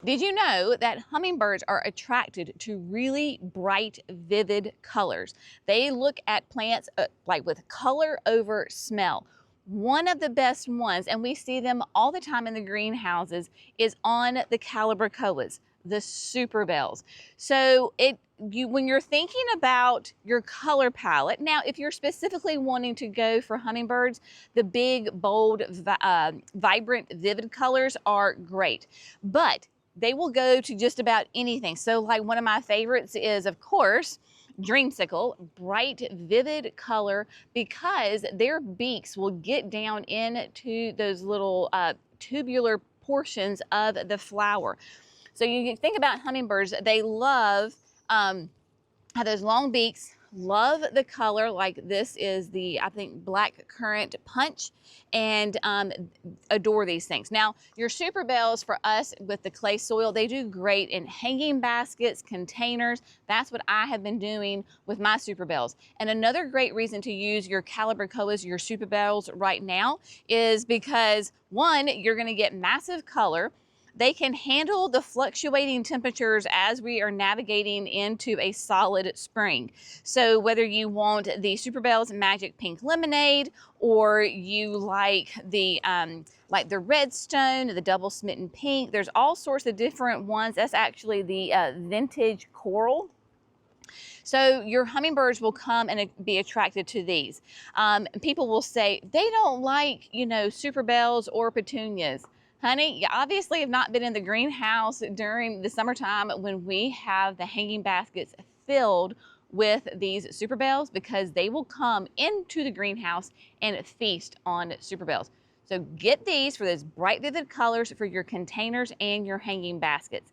Did you know that hummingbirds are attracted to really bright, vivid colors? They look at plants like with color over smell. One of the best ones, and we see them all the time in the greenhouses, is on the calibrachoas, the superbells. So when you're thinking about your color palette, now if you're specifically wanting to go for hummingbirds, the big, bold, vibrant, vivid colors are great. But they will go to just about anything. So like one of my favorites is, of course, dreamsicle, bright, vivid color, because their beaks will get down into those little tubular portions of the flower. So you can think about hummingbirds, they love have those long beaks, love the color. Like this is the, I think, black currant punch, and adore these things. Now, your superbells for us with the clay soil, they do great in hanging baskets, containers. That's what I have been doing with my superbells. And another great reason to use your calibrachoas, your superbells right now, is because one, you're gonna get massive color. They can handle the fluctuating temperatures as we are navigating into a solid spring. So whether you want the Superbells Magic Pink Lemonade, or you like the Redstone, the Double Smitten Pink, there's all sorts of different ones. That's actually the Vintage Coral. So your hummingbirds will come and be attracted to these. People will say they don't like, superbells or petunias. Honey, you obviously have not been in the greenhouse during the summertime when we have the hanging baskets filled with these superbells, because they will come into the greenhouse and feast on superbells. So get these for those bright, vivid colors for your containers and your hanging baskets.